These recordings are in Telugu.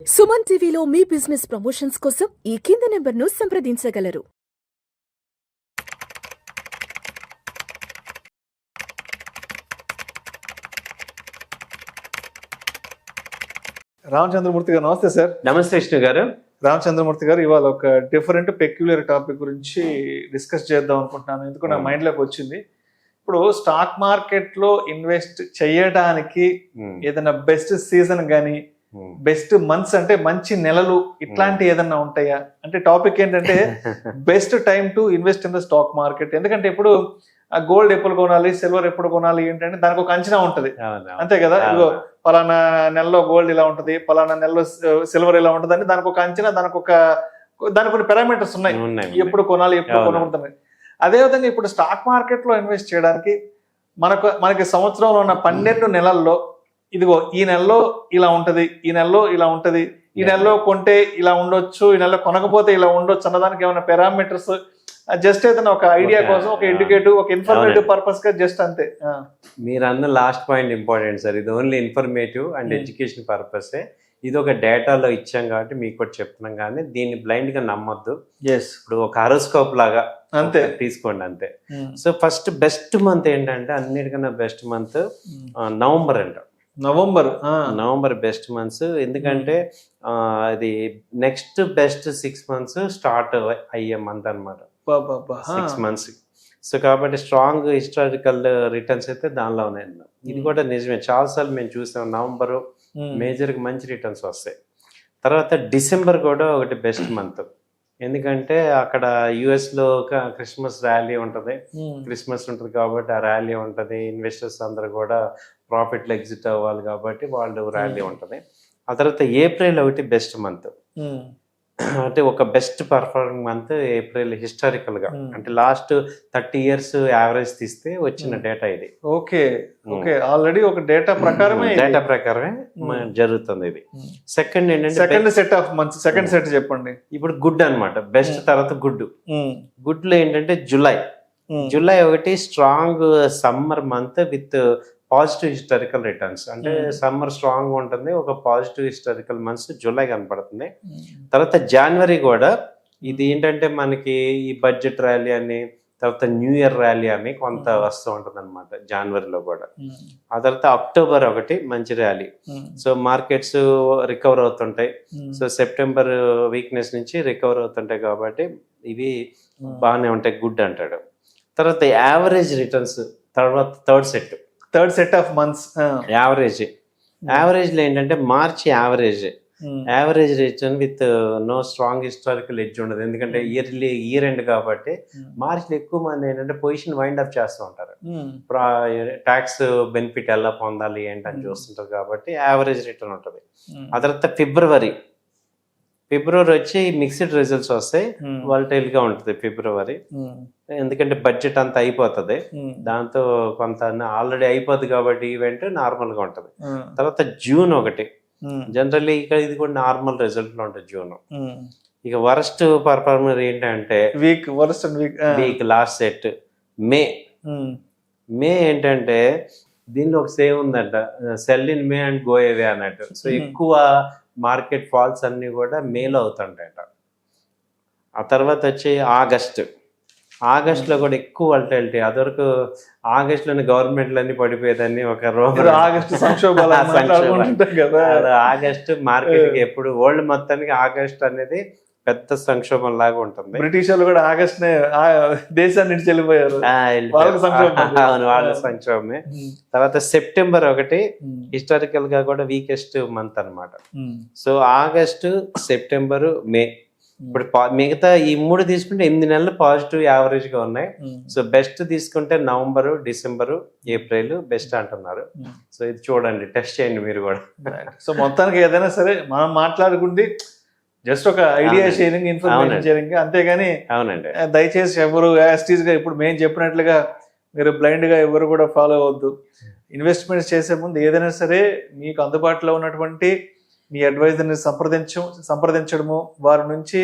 సుమన్ టీవీలో మీ బిజినెస్ ప్రమోషన్స్ కోసం ఈ కింది నెంబర్ను సంప్రదించగలరు. రామచంద్రమూర్తి గారు నమస్తే సార్. నమస్తే విష్ణు గారు. రామచంద్రమూర్తి గారు ఇవాళ ఒక డిఫరెంట్ పెక్యులర్ టాపిక్ గురించి డిస్కస్ చేద్దాం అనుకుంటున్నాను. ఎందుకు నా మైండ్ లోకి వచ్చింది. ఇప్పుడు స్టాక్ మార్కెట్ లో ఇన్వెస్ట్ చేయడానికి ఏదైనా బెస్ట్ సీజన్ గానీ బెస్ట్ మంత్స్ అంటే మంచి నెలలు ఇట్లాంటి ఏదన్నా ఉంటాయా అంటే టాపిక్ ఏంటంటే best time to invest in the stock market. ఎందుకంటే ఇప్పుడు గోల్డ్ ఎప్పుడు కొనాలి, సిల్వర్ ఎప్పుడు కొనాలి ఏంటంటే దానికి ఒక అంచనా ఉంటది, అంతే కదా. ఇదిగో పలానా నెలలో గోల్డ్ ఇలా ఉంటది, పలానా నెలలో సిల్వర్ ఇలా ఉంటది అని దానికి ఒక అంచనా, దానికి కొన్ని పారామీటర్స్ ఉన్నాయి, ఎప్పుడు కొనాలి ఎప్పుడు కొనకూడదు. అదేవిధంగా ఇప్పుడు స్టాక్ మార్కెట్ లో ఇన్వెస్ట్ చేయడానికి మనకి సంవత్సరంలో ఉన్న 12 నెలల్లో ఇదిగో ఈ నెలలో ఇలా ఉంటది, ఈ నెలలో ఇలా ఉంటది, ఈ నెలలో కొంటే ఇలా ఉండొచ్చు, ఈ నెలలో కొనకపోతే ఇలా ఉండొచ్చు అన్నదానికి ఏమైనా పారామీటర్స్ జస్ట్ ఏదైనా ఒక ఐడియా కోసం, ఒక ఎడ్యుకేటివ్, ఒక ఇన్ఫర్మేటివ్ పర్పస్ గా జస్ట్ అంతే. మీరు అన్న లాస్ట్ పాయింట్ ఇంపార్టెంట్ సార్. ఇది ఓన్లీ ఇన్ఫర్మేటివ్ అండ్ ఎడ్యుకేషన్ పర్పసే. ఇది ఒక డేటాలో ఇచ్చాం కాబట్టి మీకు కూడా చెప్తున్నాం, కానీ దీన్ని బ్లైండ్ గా నమ్మొద్దు. ఇప్పుడు ఒక హారోస్కోప్ లాగా అంతే తీసుకోండి అంతే. సో ఫస్ట్ బెస్ట్ మంత్ ఏంటంటే అన్నిటికన్నా బెస్ట్ మంత్ నవంబర్ అంట. November best months. ఎందుకంటే అది నెక్స్ట్ బెస్ట్ 6 months స్టార్ట్ అయ్యే మంత్ అనమాట, 6 months. సో కాబట్టి స్ట్రాంగ్ హిస్టారికల్ రిటర్న్స్ అయితే దానిలో ఉన్నాయి. ఇది కూడా నిజమే, చాలాసార్లు మేము చూసాం నవంబర్ మేజర్గా మంచి రిటర్న్స్ వస్తాయి. తర్వాత డిసెంబర్ కూడా ఒకటి బెస్ట్ మంత్. ఎందుకంటే అక్కడ యుఎస్లో క్రిస్మస్ ర్యాలీ ఉంటుంది, క్రిస్మస్ ఉంటుంది కాబట్టి ఆ ర్యాలీ ఉంటుంది. ఇన్వెస్టర్స్ అందరూ కూడా ప్రాఫిట్లో ఎగ్జిట్ అవ్వాలి కాబట్టి వాళ్ళు ర్యాలీ ఉంటుంది. ఆ తర్వాత ఏప్రిల్ ఒకటి బెస్ట్ మంత్. అంటే ఒక best performing month April historical గా, అంటే లాస్ట్ 30 years యావరేజ్ తీస్తే వచ్చిన డేటా ఇది. ఓకే ఓకే, ఆల్రెడీ ఒక డేటా ప్రకారమే జరుగుతుంది ఇది. సెకండ్ ఏంటంటే second set of months, second set చెప్పండి. ఇప్పుడు గుడ్ అన్నమాట, బెస్ట్ తర్వాత గుడ్ లో ఏంటంటే జూలై ఒకటి strong summer month with positive historical returns. అంటే సమ్మర్ స్ట్రాంగ్ ఉంటుంది, ఒక పాజిటివ్ హిస్టారికల్ మంత్స్ జూలై కనపడుతుంది. తర్వాత జనవరి కూడా ఇది ఏంటంటే మనకి ఈ బడ్జెట్ ర్యాలీ అని, తర్వాత న్యూ ఇయర్ ర్యాలీ అని కొంత వస్తూ ఉంటుంది అనమాట జనవరిలో కూడా. ఆ తర్వాత అక్టోబర్ ఒకటి మంచి ర్యాలీ. సో మార్కెట్స్ రికవర్ అవుతుంటాయి. సో సెప్టెంబర్ వీక్నెస్ నుంచి రికవర్ అవుతుంటాయి కాబట్టి ఇవి బాగానే ఉంటాయి, గుడ్ అంటాడు. తర్వాత యావరేజ్ రిటర్న్స్ తర్వాత third set of months average లో ఏంటంటే మార్చి average return with no strong historical edge ఉండదు. ఎందుకంటే ఇయర్ ఎండ్ కాబట్టి మార్చిలో ఎక్కువ మంది ఏంటంటే పొజిషన్ వైండ్ అప్ చేస్తూ ఉంటారు, ట్యాక్స్ బెనిఫిట్ ఎలా పొందాలి ఏంటని చూస్తుంటారు కాబట్టి యావరేజ్ రిటర్న్ ఉంటుంది. ఆ తర్వాత ఫిబ్రవరి వచ్చి మిక్స్డ్ రిజల్ట్స్ వస్తాయి, వాలటైల్ గా ఉంటుంది ఫిబ్రవరి. ఎందుకంటే బడ్జెట్ అంతా అయిపోతుంది, దాంతో కొంత ఆల్రెడీ అయిపోతుంది కాబట్టి ఈవెంట్ నార్మల్ గా ఉంటుంది. తర్వాత జూన్ ఒకటి జనరల్లీ ఇక్కడ ఇది కూడా నార్మల్ రిజల్ట్ లో ఉంటుంది జూన్. ఇక వరస్ట్ పర్ఫార్మర్ ఏంటంటే వీక్ లాస్ట్ సెట్ మే ఏంటంటే దీనిలో ఒక సేవ్ ఉందంట, cell in May and go away అన్నట్టు. సో ఎక్కువ మార్కెట్ ఫాల్స్ అన్ని కూడా మేలో అవుతుంటాయట. ఆ తర్వాత వచ్చి ఆగస్ట్లో కూడా ఎక్కువ వాలటిలిటీ. అదివరకు ఆగస్ట్లోనే గవర్నమెంట్లు అన్ని పడిపోయేదాన్ని, ఒక ఆగస్ట్ మార్కెట్ ఎప్పుడు వరల్డ్ మొత్తానికి ఆగస్ట్ అనేది పెద్ద సంక్షోభం లాగా ఉంటుంది. బ్రిటిష్ వాళ్ళు కూడా ఆగస్ట్ దేశాన్ని నుంచి వెళ్ళిపోయారు, వాళ్ళ సంక్షోభమే. తర్వాత సెప్టెంబర్ ఒకటి హిస్టారికల్ గా కూడా వీకెస్ట్ మంత్ అన్నమాట. సో ఆగస్టు, సెప్టెంబరు, మే. ఇప్పుడు మిగతా ఈ 3 తీసుకుంటే 8 నెలలు పాజిటివ్ యావరేజ్ గా ఉన్నాయి. సో బెస్ట్ తీసుకుంటే నవంబరు, డిసెంబరు, ఏప్రిల్ బెస్ట్ అంటున్నారు. సో ఇది చూడండి, టెస్ట్ చేయండి మీరు కూడా. సో మొత్తానికి ఏదైనా సరే మనం మాట్లాడుకుంటే జస్ట్ ఒక ఐడియా షేరింగ్, ఇన్ఫర్మేషన్ షేరింగ్, అంతేగాని అవునండి దయచేసి ఎవరు యాస్టీస్ గా ఇప్పుడు మేము చెప్పినట్లుగా మీరు బ్లైండ్ గా ఎవరు కూడా ఫాలో అవ్వద్దు. ఇన్వెస్ట్మెంట్స్ చేసే ముందు ఏదైనా సరే మీకు అందుబాటులో ఉన్నటువంటి మీ అడ్వైజర్ని సంప్రదించడము, వారి నుంచి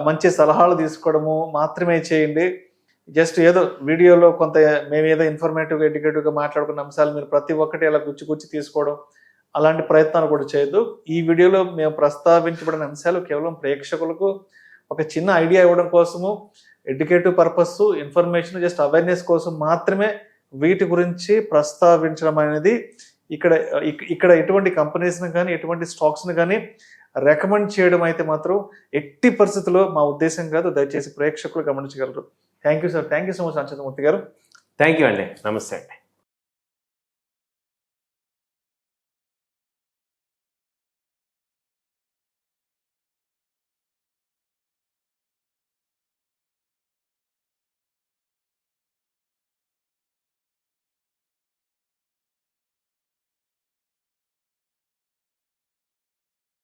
మంచి సలహాలు తీసుకోవడము మాత్రమే చేయండి. జస్ట్ ఏదో వీడియోలో కొంత మేము ఏదో ఇన్ఫర్మేటివ్గా ఎడ్యుకేటివ్గా మాట్లాడుకున్న అంశాలు మీరు ప్రతి ఒక్కటి అలా గుచ్చి తీసుకోవడం అలాంటి ప్రయత్నాలు కూడా చేయొద్దు. ఈ వీడియోలో మేము ప్రస్తావించబడిన అంశాలు కేవలం ప్రేక్షకులకు ఒక చిన్న ఐడియా ఇవ్వడం కోసము, educative purpose, information, just awareness కోసం మాత్రమే వీటి గురించి ప్రస్తావించడం అనేది. ఇక్కడ ఎటువంటి కంపెనీస్ని కానీ ఎటువంటి స్టాక్స్ని కానీ రికమెండ్ చేయడం అయితే మాత్రం ఎట్టి పరిస్థితుల్లో మా ఉద్దేశం కాదు. దయచేసి ప్రేక్షకులు గమనించగలరు. Thank you sir. Thank you so much అంచంద్రమూర్తి గారు. థ్యాంక్ యూ అండి. నమస్తే అండి.